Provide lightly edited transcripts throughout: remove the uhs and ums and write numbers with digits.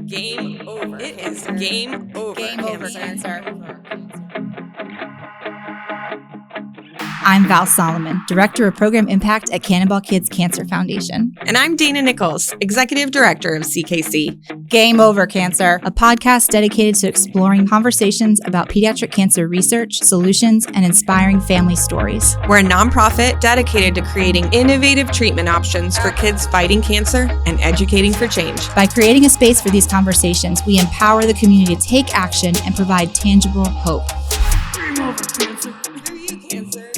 Game over. It is game over. Game over, cancer. I'm Val Solomon, Director of Program Impact at Cannonball Kids Cancer Foundation. And I'm Dana Nichols, Executive Director of CKC. Game Over, Cancer, a podcast dedicated to exploring conversations about pediatric cancer research, solutions, and inspiring family stories. We're a nonprofit dedicated to creating innovative treatment options for kids fighting cancer and educating for change. By creating a space for these conversations, we empower the community to take action and provide tangible hope. Game over, cancer. Screw you, cancer.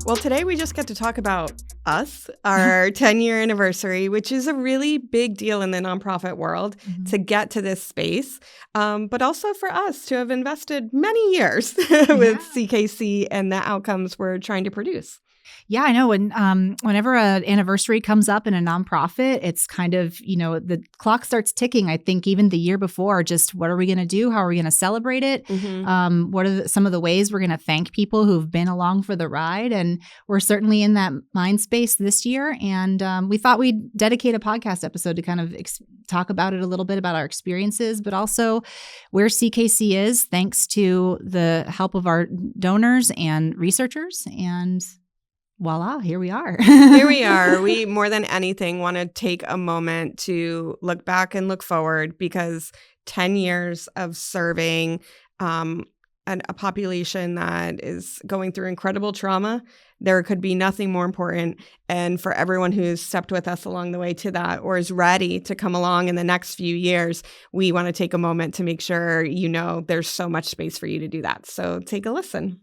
Well, today we just get to talk about us, our 10-year anniversary, which is a really big deal in the nonprofit world to get to this space, but also for us to have invested many years with CKC and the outcomes we're trying to produce. Yeah, I know. Whenever an anniversary comes up in a nonprofit, it's kind of, the clock starts ticking. I think even the year before, just what are we going to do? How are we going to celebrate it? What are some of the ways we're going to thank people who've been along for the ride? And we're certainly in that mind space this year. And we thought we'd dedicate a podcast episode to kind of talk about it a little bit, about our experiences, but also where CKC is, thanks to the help of our donors and researchers. And voila, here we are. Here we are. We, more than anything, want to take a moment to look back and look forward, because 10 years of serving a population that is going through incredible trauma, there could be nothing more important. And for everyone who's stepped with us along the way to that, or is ready to come along in the next few years, we want to take a moment to make sure there's so much space for you to do that. So take a listen.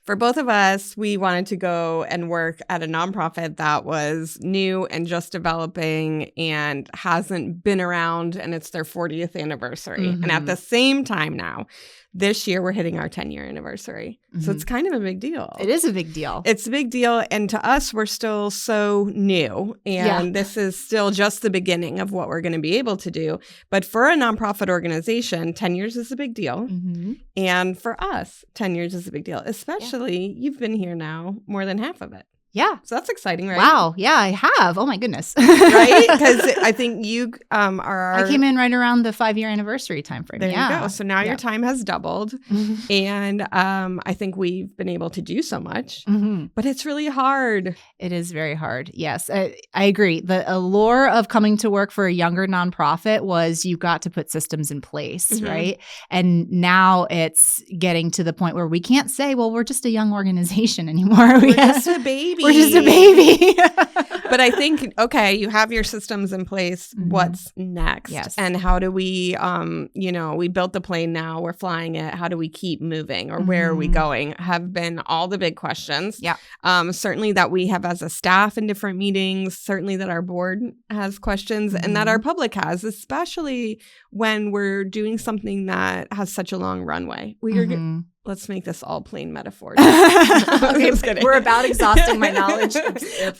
For both of us, we wanted to go and work at a nonprofit that was new and just developing and hasn't been around, and it's their 40th anniversary. And at the same time now, this year we're hitting our 10-year anniversary. So it's kind of a big deal. It is a big deal. It's a big deal. And to us, we're still so new. And this is still just the beginning of what we're going to be able to do. But for a nonprofit organization, 10 years is a big deal. And for us, 10 years is a big deal, especially you've been here now more than half of it. Yeah. So that's exciting, right? Wow. Yeah, I have. Oh, my goodness. Right? Because I think you are... I came in right around the 5-year anniversary timeframe. There you go. So now your time has doubled. And I think we've been able to do so much. But it's really hard. It is very hard. Yes, I agree. The allure of coming to work for a younger nonprofit was you got to put systems in place, right? And now it's getting to the point where we can't say, well, we're just a young organization anymore. We're just a baby. We're just a baby. But I think, okay, you have your systems in place. What's next? Yes. And how do we, we built the plane now, we're flying it. How do we keep moving, or where are we going? Have been all the big questions. Yeah. Certainly that we have as a staff in different meetings, certainly that our board has questions and that our public has, especially when we're doing something that has such a long runway. Let's make this all plain metaphors. Okay, we're about exhausting my knowledge.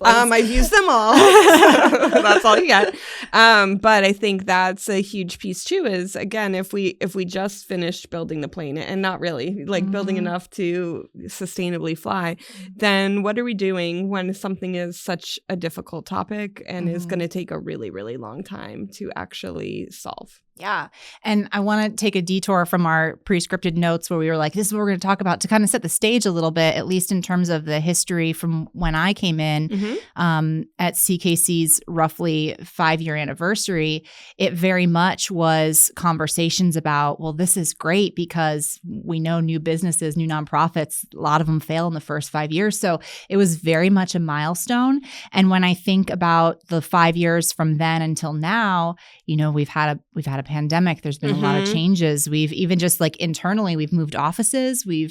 I've used them all. So that's all you get. But I think that's a huge piece too, is again, if we just finished building the plane and not really building enough to sustainably fly, then what are we doing when something is such a difficult topic and is going to take a really, really long time to actually solve? Yeah. And I want to take a detour from our pre-scripted notes where we were like, this is what we're going to talk about, to kind of set the stage a little bit, at least in terms of the history from when I came in at CKC's roughly 5-year anniversary. It very much was conversations about, well, this is great because we know new businesses, new nonprofits, a lot of them fail in the first 5 years. So it was very much a milestone. And when I think about the 5 years from then until now, we've had a pandemic. There's been a lot of changes. We've even just internally, we've moved offices. We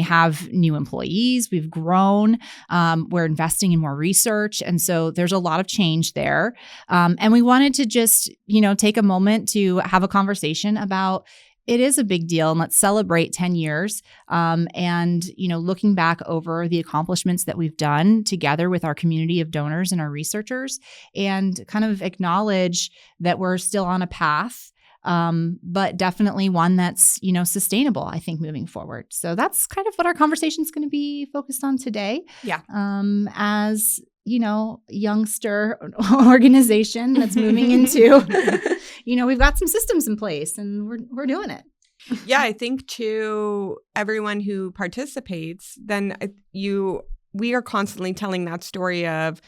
have new employees. We've grown. We're investing in more research. And so there's a lot of change there. And we wanted to just, take a moment to have a conversation about it is a big deal, and let's celebrate 10 years. And, looking back over the accomplishments that we've done together with our community of donors and our researchers, and kind of acknowledge that we're still on a path but definitely one that's, sustainable, I think, moving forward. So that's kind of what our conversation is going to be focused on today. Yeah. As youngster organization that's moving into, we've got some systems in place and we're doing it. Yeah, I think to everyone who participates, then we are constantly telling that story of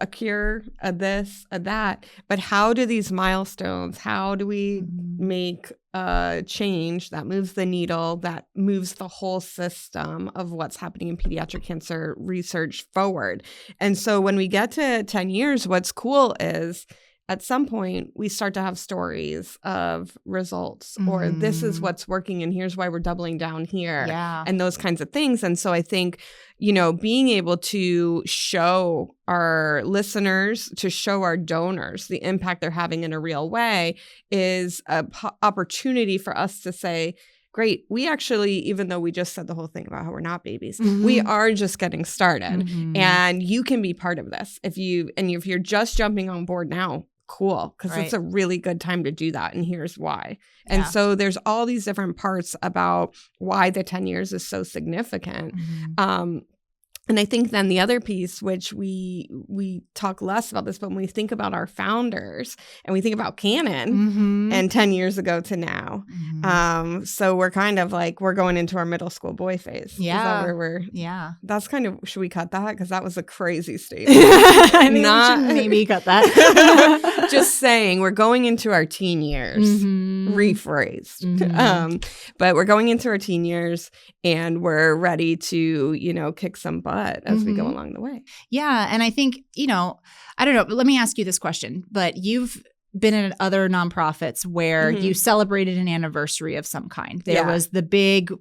a cure, a this, a that. But how do these milestones, how do we make a change that moves the needle, that moves the whole system of what's happening in pediatric cancer research forward? And so when we get to 10 years, what's cool is at some point, we start to have stories of results or this is what's working and here's why we're doubling down here and those kinds of things. And so I think, being able to show our listeners, to show our donors the impact they're having in a real way is an opportunity for us to say, great, we actually, even though we just said the whole thing about how we're not babies, we are just getting started and you can be part of this. If you're just jumping on board now, cool, because it's a really good time to do that. And here's why. And so there's all these different parts about why the 10 years is so significant. And I think then the other piece, which we talk less about this, but when we think about our founders and we think about Cannon and 10 years ago to now, so we're kind of like, we're going into our middle school boy phase. Yeah. Is that where we're? Yeah. That's kind of, should we cut that? Because that was a crazy statement. I think we should maybe cut that. Just saying, we're going into our teen years, rephrased. But we're going into our teen years and we're ready to, kick some butt as we go along the way. Yeah. And I think, I don't know, but let me ask you this question, but you've been in other nonprofits where you celebrated an anniversary of some kind. There was the big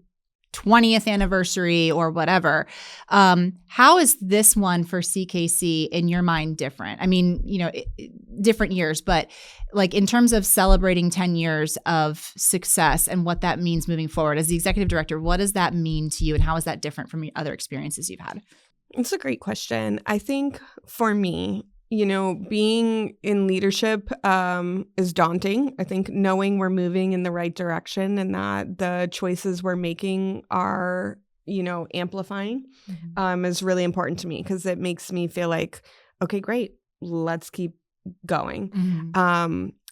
20th anniversary or whatever. How is this one for CKC in your mind different? I mean, different years, but like in terms of celebrating 10 years of success and what that means moving forward as the executive director, what does that mean to you and how is that different from other experiences you've had? It's a great question. I think for me, being in leadership is daunting. I think knowing we're moving in the right direction and that the choices we're making are, amplifying is really important to me because it makes me feel like, okay, great, let's keep going.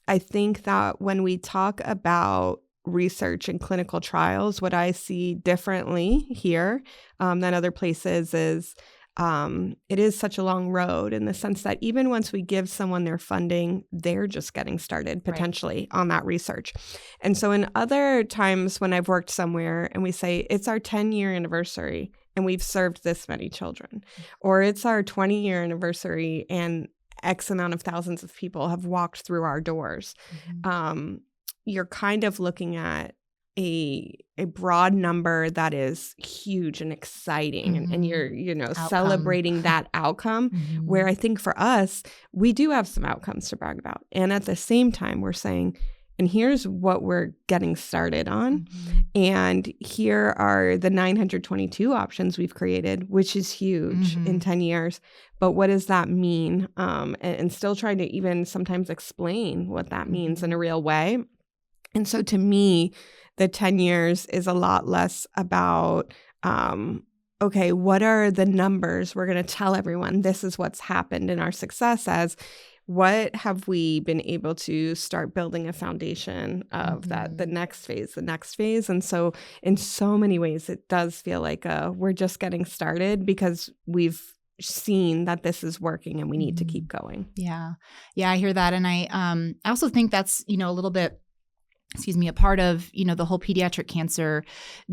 I think that when we talk about research and clinical trials, what I see differently here than other places is it is such a long road in the sense that even once we give someone their funding, they're just getting started potentially on that research. And so in other times when I've worked somewhere and we say, it's our 10-year anniversary and we've served this many children, or it's our 20-year anniversary and X amount of thousands of people have walked through our doors, you're kind of looking at a broad number that is huge and exciting and you're celebrating that outcome where I think for us we do have some outcomes to brag about, and at the same time we're saying, and here's what we're getting started on, and here are the 922 options we've created, which is huge in 10 years, but what does that mean, and still trying to even sometimes explain what that means in a real way. And so to me, the 10 years is a lot less about, okay, what are the numbers we're going to tell everyone this is what's happened in our success, as what have we been able to start building a foundation of the next phase. And so in so many ways, it does feel like we're just getting started because we've seen that this is working and we need to keep going. Yeah. Yeah, I hear that. And I also think that's, a little bit, a part of, the whole pediatric cancer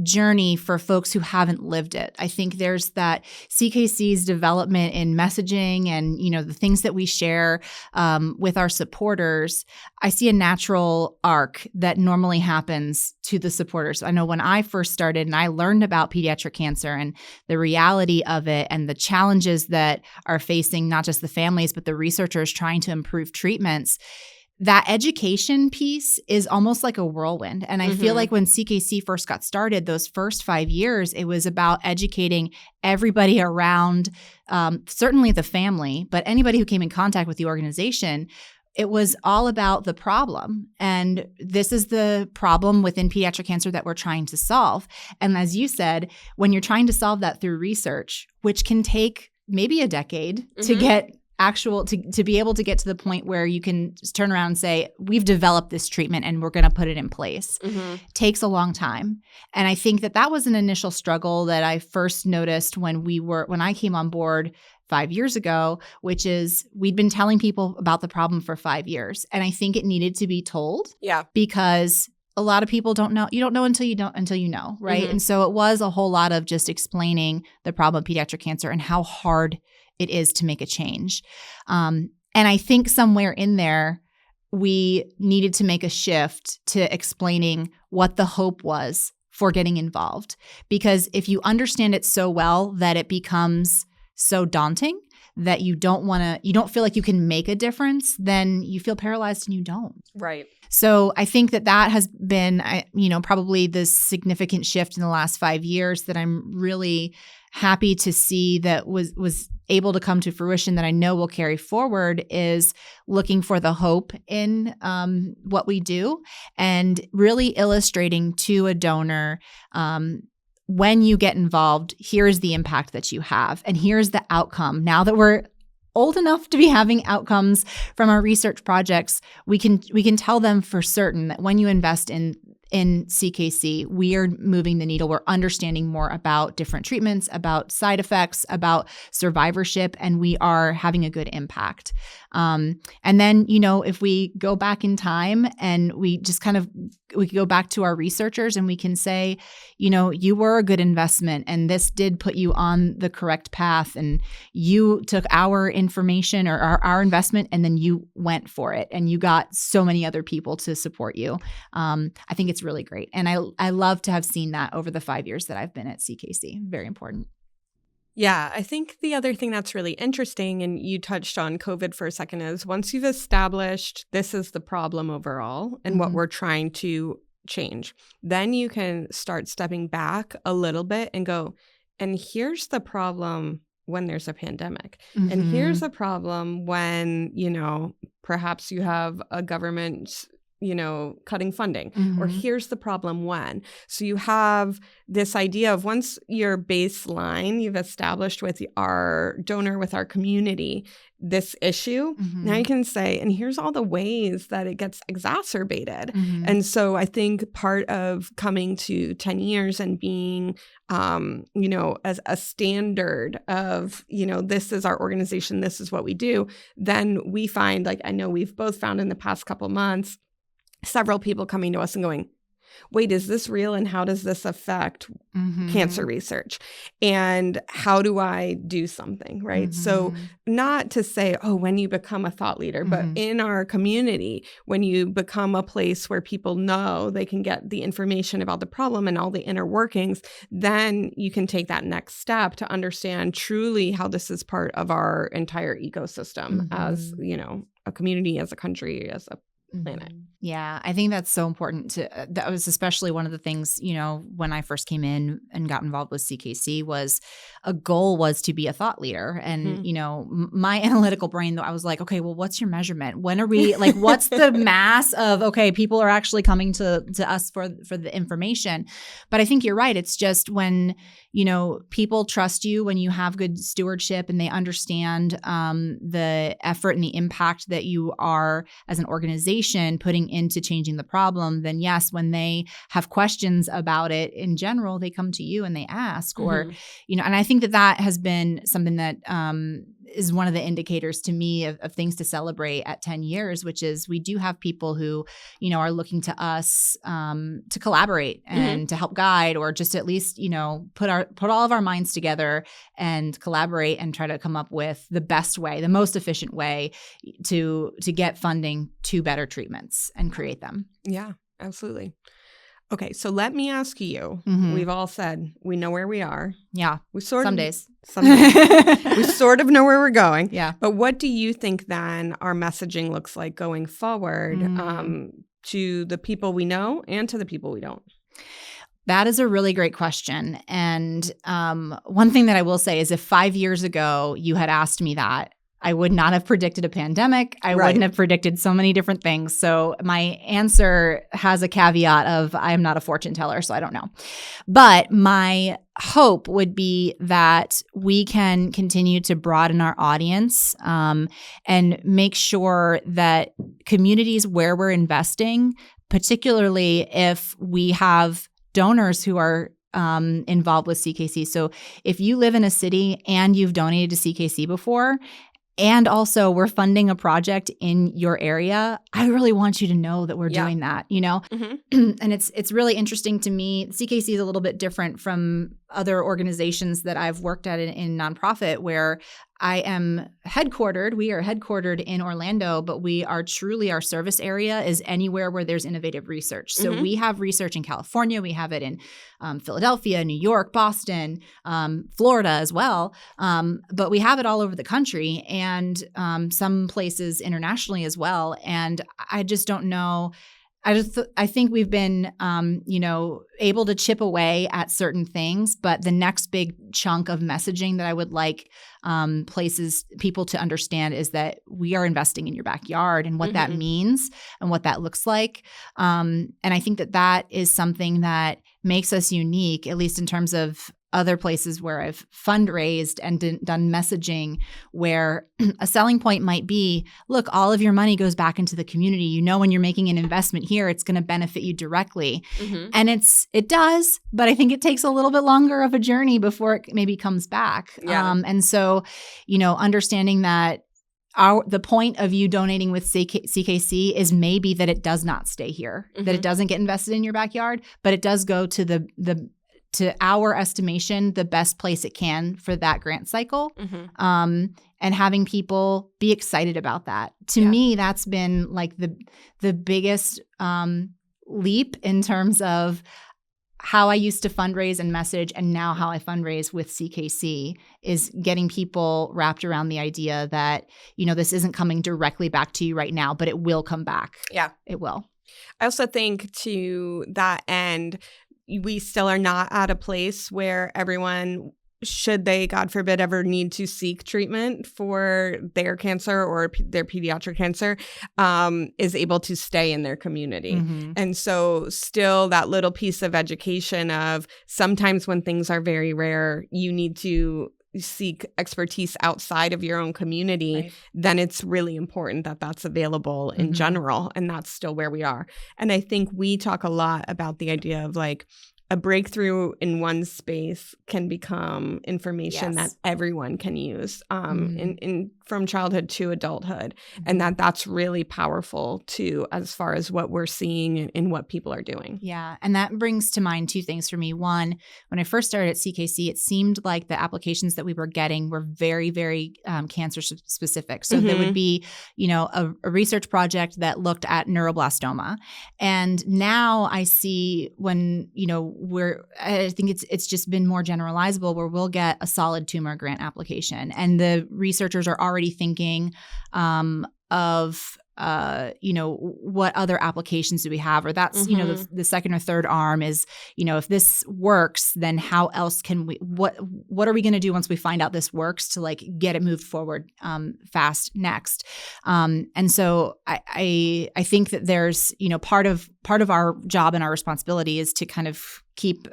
journey for folks who haven't lived it. I think there's that CKC's development in messaging and, the things that we share with our supporters. I see a natural arc that normally happens to the supporters. I know when I first started and I learned about pediatric cancer and the reality of it and the challenges that are facing not just the families, but the researchers trying to improve treatments, that education piece is almost like a whirlwind. And I feel like when CKC first got started, those first 5 years, it was about educating everybody around, certainly the family, but anybody who came in contact with the organization, it was all about the problem. And this is the problem within pediatric cancer that we're trying to solve. And as you said, when you're trying to solve that through research, which can take maybe a decade to get to be able to get to the point where you can just turn around and say, we've developed this treatment and we're going to put it in place, takes a long time. And I think that was an initial struggle that I first noticed when I came on board 5 years ago, which is we'd been telling people about the problem for 5 years. And I think it needed to be told. Yeah. Because a lot of people don't know. You don't know until you know, right? And so it was a whole lot of just explaining the problem of pediatric cancer and how hard it is to make a change. And I think somewhere in there, we needed to make a shift to explaining what the hope was for getting involved. Because if you understand it so well that it becomes so daunting that you don't feel like you can make a difference, then you feel paralyzed and you don't. Right. So I think that has been, probably the significant shift in the last 5 years that I'm really happy to see that was able to come to fruition, that I know will carry forward, is looking for the hope in what we do and really illustrating to a donor, when you get involved, here's the impact that you have and here's the outcome. Now that we're old enough to be having outcomes from our research projects, we can tell them for certain that when you invest in CKC, we are moving the needle. We're understanding more about different treatments, about side effects, about survivorship, and we are having a good impact. And then, if we go back in time and we just we go back to our researchers and we can say, you were a good investment and this did put you on the correct path, and you took our information or our investment and then you went for it and you got so many other people to support you. I think it's really great. And I love to have seen that over the 5 years that I've been at CKC. Very important. Yeah, I think the other thing that's really interesting, and you touched on COVID for a second, is once you've established this is the problem overall and what we're trying to change, then you can start stepping back a little bit and go, and here's the problem when there's a pandemic. And here's a problem when, perhaps you have a government cutting funding, or here's the problem when. So you have this idea of once your baseline you've established with our donor, with our community, this issue, now you can say, and here's all the ways that it gets exacerbated. And so I think part of coming to 10 years and being, as a standard of, this is our organization, this is what we do, then we find, like I know we've both found in the past couple months, several people coming to us and going, wait, is this real? And how does this affect cancer research? And how do I do something, right? So not to say, when you become a thought leader, but in our community, when you become a place where people know they can get the information about the problem and all the inner workings, then you can take that next step to understand truly how this is part of our entire ecosystem as, a community, as a country, as a planet. Yeah, I think that's so important that was especially one of the things, when I first came in and got involved with CKC, was a goal was to be a thought leader. And, my analytical brain, though, I was like, okay, well, what's your measurement? When are we what's the mass of, okay, people are actually coming to us for the information. But I think you're right. It's just when, people trust you, when you have good stewardship and they understand the effort and the impact that you are as an organization putting into changing the problem, then yes, when they have questions about it in general, they come to you and they ask, or, and I think that has been something that is one of the indicators to me of things to celebrate at 10 years, which is we do have people who, are looking to us to collaborate and to help guide, or just at least, put all of our minds together and collaborate and try to come up with the best way, the most efficient way to get funding to better treatments and create them. Yeah, absolutely. Okay, so let me ask you, we've all said we know where we are. Yeah, some days. We sort of know where we're going. Yeah. But what do you think then our messaging looks like going forward to the people we know and to the people we don't? That is a really great question. And one thing that I will say is if 5 years ago you had asked me that, I would not have predicted a pandemic. I wouldn't have predicted so many different things. So my answer has a caveat of I am not a fortune teller, so I don't know. But my hope would be that we can continue to broaden our audience and make sure that communities where we're investing, particularly if we have donors who are involved with CKC. So if you live in a city and you've donated to CKC before, and also we're funding a project in your area, I really want you to know that we're doing that, you know? Mm-hmm. And it's really interesting to me. CKC is a little bit different from other organizations that I've worked at in nonprofit, where I am headquartered. We are headquartered in Orlando, but we are truly, our service area is anywhere where there's innovative research. So we have research in California. We have it in Philadelphia, New York, Boston, Florida as well. But we have it all over the country and some places internationally as well. And I just don't know. I think we've been, able to chip away at certain things, but the next big chunk of messaging that I would like people to understand is that we are investing in your backyard and what that means and what that looks like. And I think that is something that makes us unique, at least in terms of other places where I've fundraised and done messaging, where a selling point might be, look, all of your money goes back into the community. You know, when you're making an investment here, it's going to benefit you directly. And it does, but I think it takes a little bit longer of a journey before it maybe comes back. And so, understanding that the point of you donating with CKC is maybe that it does not stay here, that it doesn't get invested in your backyard, but it does go to to our estimation, the best place it can for that grant cycle, and having people be excited about that. To me, that's been like the biggest leap in terms of how I used to fundraise and message, and now how I fundraise with CKC is getting people wrapped around the idea that, this isn't coming directly back to you right now, but it will come back. Yeah. It will. I also think to that end, we still are not at a place where everyone, should they, God forbid, ever need to seek treatment for their cancer or their pediatric cancer, is able to stay in their community. And so still that little piece of education of sometimes when things are very rare, you need to seek expertise outside of your own community, then it's really important that that's available in general. And that's still where we are. And I think we talk a lot about the idea of like a breakthrough in one space can become information that everyone can use from childhood to adulthood. And that's really powerful too, as far as what we're seeing and what people are doing. Yeah. And that brings to mind two things for me. One, when I first started at CKC, it seemed like the applications that we were getting were very, very cancer specific. So there would be, a research project that looked at neuroblastoma. And now I see when, I think it's just been more generalizable, where we'll get a solid tumor grant application, and the researchers are already thinking of what other applications do we have? Or that's, the second or third arm is, if this works, then how else can we, what are we going to do once we find out this works to like get it moved forward fast next? And so I think that there's, part of our job and our responsibility is to kind of keep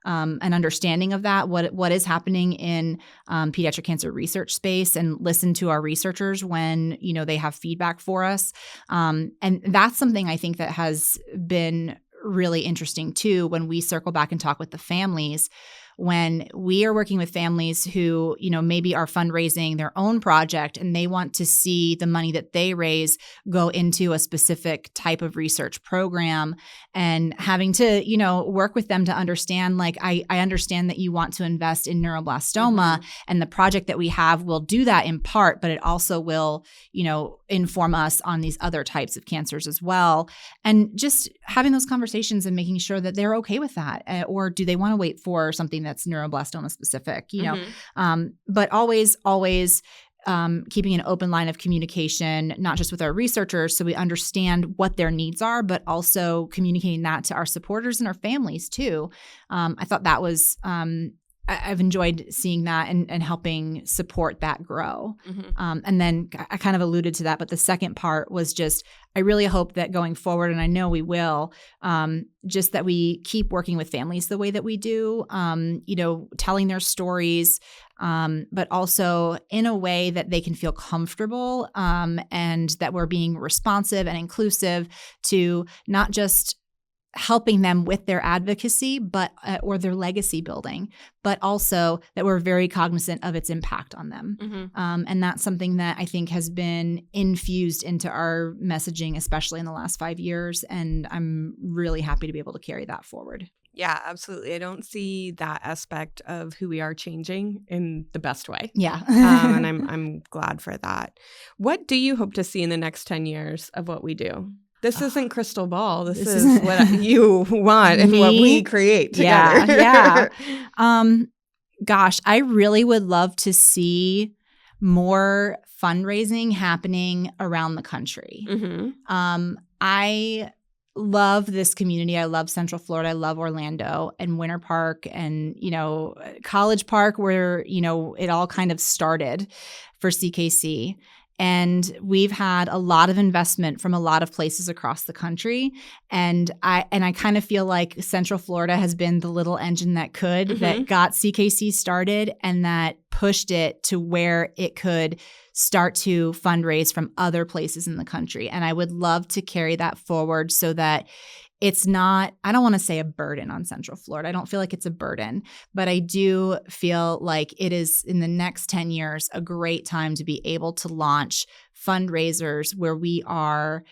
an understanding of that, what is happening in pediatric cancer research space, and listen to our researchers when, they have feedback for us. And that's something I think that has been really interesting too, when we circle back and talk with the families. When we are working with families who, maybe are fundraising their own project and they want to see the money that they raise go into a specific type of research program, and having to, work with them to understand, like, I understand that you want to invest in neuroblastoma, and the project that we have will do that in part, but it also will, inform us on these other types of cancers as well. And just having those conversations and making sure that they're okay with that, or do they want to wait for something that's neuroblastoma specific, but always keeping an open line of communication, not just with our researchers, so we understand what their needs are, but also communicating that to our supporters and our families too. I thought that was I've enjoyed seeing that and helping support that grow. And then I kind of alluded to that, but the second part was just, I really hope that going forward, and I know we will, just that we keep working with families the way that we do, telling their stories, but also in a way that they can feel comfortable, and that we're being responsive and inclusive to not just helping them with their advocacy, but or their legacy building, but also that we're very cognizant of its impact on them. And that's something that I think has been infused into our messaging, especially in the last 5 years. And I'm really happy to be able to carry that forward. Yeah, absolutely. I don't see that aspect of who we are changing in the best way. Yeah. And I'm glad for that. What do you hope to see in the next 10 years of what we do? This isn't crystal ball. This is what you want and what we create together. Yeah. Gosh, I really would love to see more fundraising happening around the country. I love this community. I love Central Florida. I love Orlando and Winter Park and, College Park, where, it all kind of started for CKC. And we've had a lot of investment from a lot of places across the country. And I kind of feel like Central Florida has been the little engine that that got CKC started and that pushed it to where it could start to fundraise from other places in the country. And I would love to carry that forward so that it's not, I don't want to say a burden on Central Florida. I don't feel like it's a burden, but I do feel like it is in the next 10 years a great time to be able to launch fundraisers where we are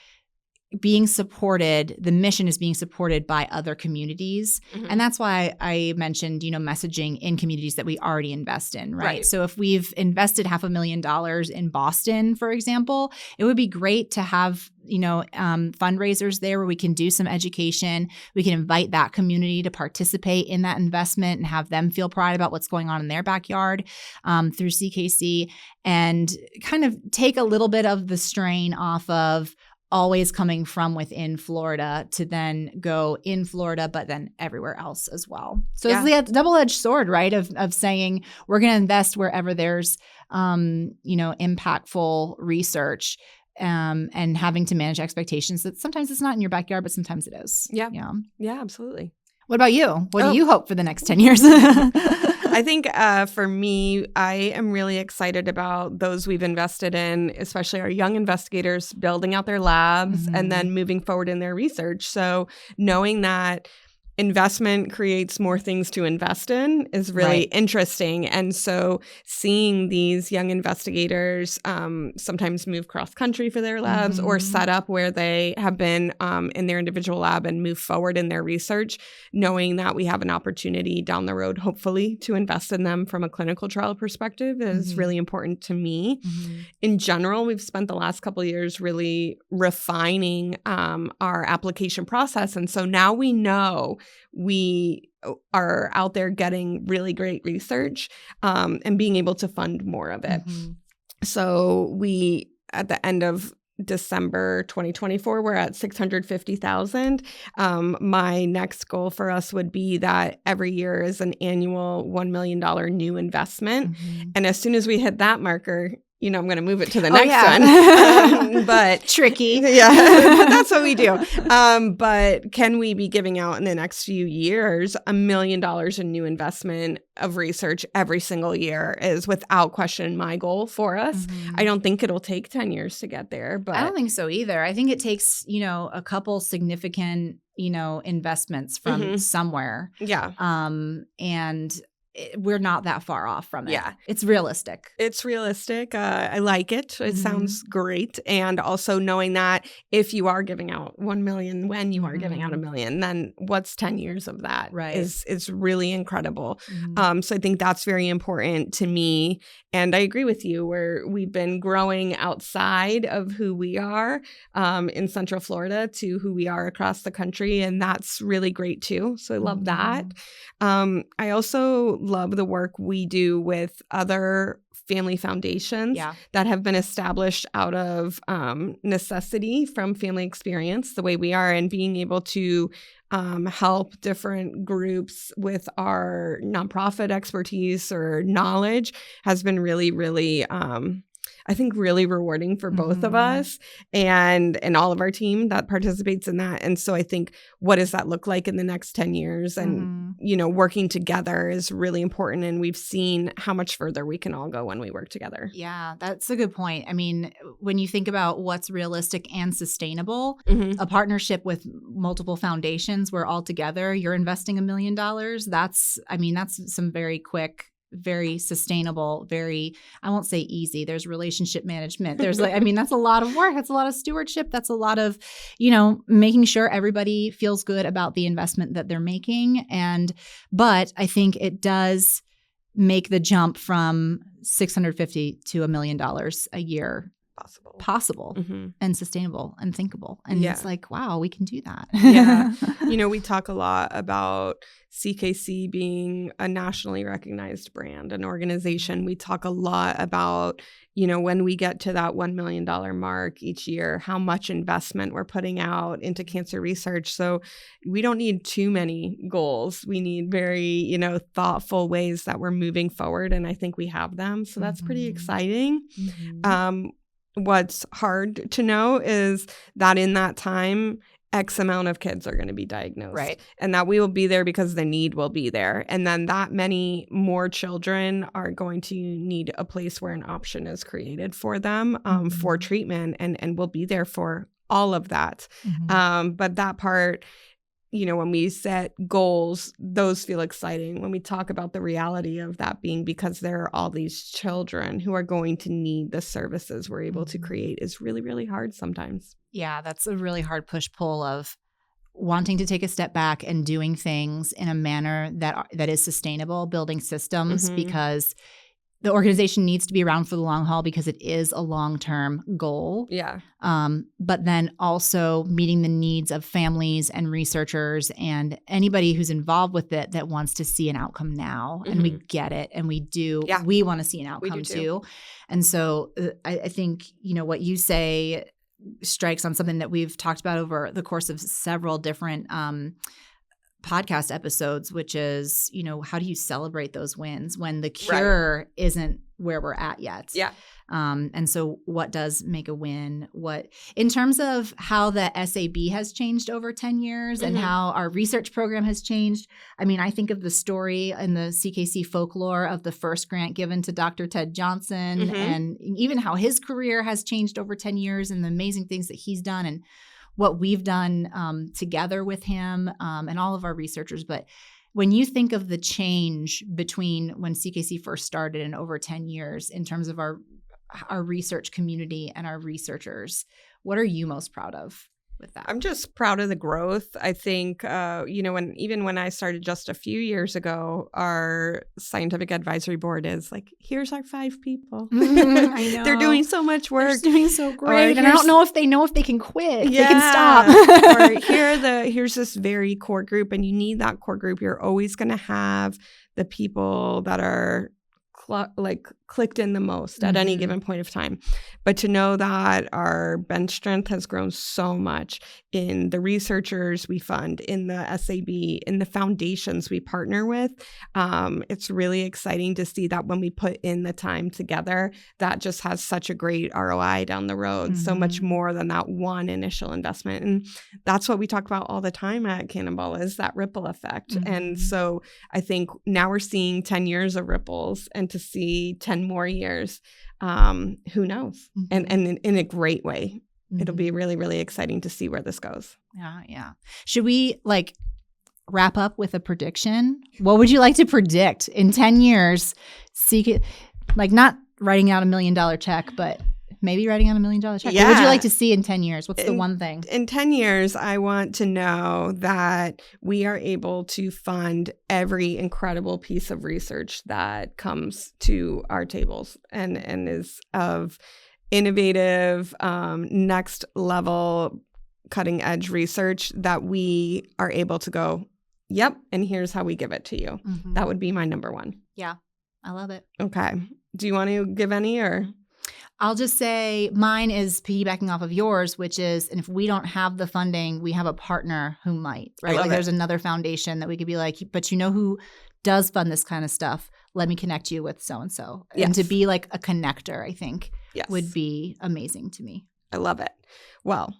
being supported, the mission is being supported by other communities. And that's why I mentioned, messaging in communities that we already invest in, right? So if we've invested $500,000 in Boston, for example, it would be great to have, fundraisers there where we can do some education. We can invite that community to participate in that investment and have them feel pride about what's going on in their backyard through CKC and kind of take a little bit of the strain off of always coming from within Florida to then go in Florida, but then everywhere else as well. So it's the double-edged sword, right? Of saying we're going to invest wherever there's, impactful research and having to manage expectations that sometimes it's not in your backyard, but sometimes it is. Yeah, absolutely. What about you? What do you hope for the next 10 years? I think for me, I am really excited about those we've invested in, especially our young investigators building out their labs and then moving forward in their research. So knowing that investment creates more things to invest in is really interesting. And so seeing these young investigators sometimes move cross-country for their labs or set up where they have been in their individual lab and move forward in their research, knowing that we have an opportunity down the road, hopefully, to invest in them from a clinical trial perspective is really important to me. In general, we've spent the last couple of years really refining our application process. And so now we know we are out there getting really great research and being able to fund more of it. So we, at the end of December 2024, we're at $650,000. My next goal for us would be that every year is an annual $1 million new investment. And as soon as we hit that marker, I'm going to move it to the next one. But tricky. Yeah, but that's what we do. But can we be giving out in the next few years $1 million in new investment of research every single year is without question my goal for us. I don't think it'll take 10 years to get there. But I don't think so either. I think it takes, a couple significant, investments from somewhere. Yeah. And we're not that far off from it. Yeah. It's realistic. It's realistic. I like it. It sounds great. And also knowing that if you are giving out 1 million, when you are giving out $1 million, then what's 10 years of that is really incredible. So I think that's very important to me. And I agree with you where we've been growing outside of who we are in Central Florida to who we are across the country. And that's really great too. So I love that. I also love the work we do with other family foundations that have been established out of necessity from family experience, the way we are, and being able to help different groups with our nonprofit expertise or knowledge has been really, really, I think, really rewarding for both of us and all of our team that participates in that. And so I think, what does that look like in the next 10 years? And, working together is really important. And we've seen how much further we can all go when we work together. Yeah, that's a good point. I mean, when you think about what's realistic and sustainable, a partnership with multiple foundations where all together you're investing $1 million, that's some very quick, very sustainable, very, I won't say easy. There's relationship management. There's that's a lot of work. That's a lot of stewardship. That's a lot of, making sure everybody feels good about the investment that they're making. But I think it does make the jump from $650 to $1 million a year possible and sustainable and thinkable. And it's like, wow, we can do that. We talk a lot about CKC being a nationally recognized brand, an organization. We talk a lot about, when we get to that $1 million mark each year, how much investment we're putting out into cancer research. So we don't need too many goals. We need very, thoughtful ways that we're moving forward. And I think we have them. So that's pretty exciting. What's hard to know is that in that time, X amount of kids are going to be diagnosed. Right. And that we will be there because the need will be there. And then that many more children are going to need a place where an option is created for them for treatment. And we'll be there for all of that. But that part, when we set goals, those feel exciting. When we talk about the reality of that being because there are all these children who are going to need the services we're able to create is really, really hard sometimes. Yeah, that's a really hard push-pull of wanting to take a step back and doing things in a manner that is sustainable, building systems because the organization needs to be around for the long haul because it is a long-term goal. Yeah. But then also meeting the needs of families and researchers and anybody who's involved with it that wants to see an outcome now. And we get it. And we do. Yeah. We want to see an outcome too. And so I think, what you say strikes on something that we've talked about over the course of several different podcast episodes, which is, how do you celebrate those wins when the cure isn't where we're at yet? Yeah. And so what does make a win? What, in terms of how the SAB has changed over 10 years and how our research program has changed, I think of the story in the CKC folklore of the first grant given to Dr. Ted Johnson and even how his career has changed over 10 years and the amazing things that he's done and what we've done together with him and all of our researchers. But when you think of the change between when CKC first started and over 10 years in terms of our research community and our researchers, what are you most proud of with that? I'm just proud of the growth. I think, when I started just a few years ago, our scientific advisory board is like, here's our 5 people. I know. They're doing so much work. They're doing so great. And I don't know if they can quit. Yeah. They can stop. Or here's this very core group. And you need that core group. You're always going to have the people that are clicked in the most at any given point of time. But to know that our bench strength has grown so much in the researchers we fund, in the SAB, in the foundations we partner with, it's really exciting to see that when we put in the time together, that just has such a great ROI down the road, so much more than that one initial investment. And that's what we talk about all the time at Cannonball is that ripple effect. And so I think now we're seeing 10 years of ripples, and to see 10 more years, who knows? And in a great way. It'll be really, really exciting to see where this goes. Yeah. Should we wrap up with a prediction? What would you like to predict in 10 years? Not writing out $1 million check, but maybe writing out $1 million check. Yeah. What would you like to see in 10 years? What's the one thing? In 10 years, I want to know that we are able to fund every incredible piece of research that comes to our tables and is of innovative, next level, cutting edge research that we are able to go, yep, and here's how we give it to you. That would be my number one. Yeah, I love it. Okay. Do you want to give any or? I'll just say mine is piggybacking off of yours, which is, and if we don't have the funding, we have a partner who might, right? Like there's another foundation that we could be like, but you know who does fund this kind of stuff? Let me connect you with so-and-so. Yes. And to be like a connector, I think would be amazing to me. I love it. Well,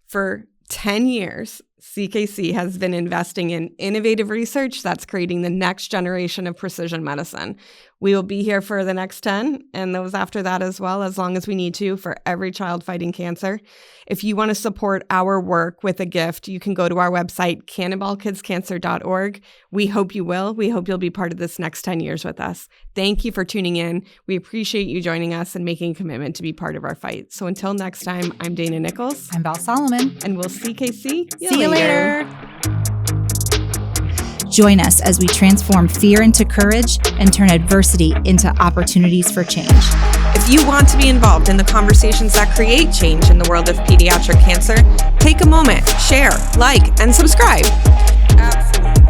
for 10 years, CKC has been investing in innovative research that's creating the next generation of precision medicine. We will be here for the next 10 and those after that as well, as long as we need to, for every child fighting cancer. If you want to support our work with a gift, you can go to our website, cannonballkidscancer.org. We hope you will. We hope you'll be part of this next 10 years with us. Thank you for tuning in. We appreciate you joining us and making a commitment to be part of our fight. So until next time, I'm Dana Nichols. I'm Val Solomon. And we'll CKC. See you later. Join us as we transform fear into courage and turn adversity into opportunities for change. If you want to be involved in the conversations that create change in the world of pediatric cancer, take a moment, share, like, and subscribe. Absolutely.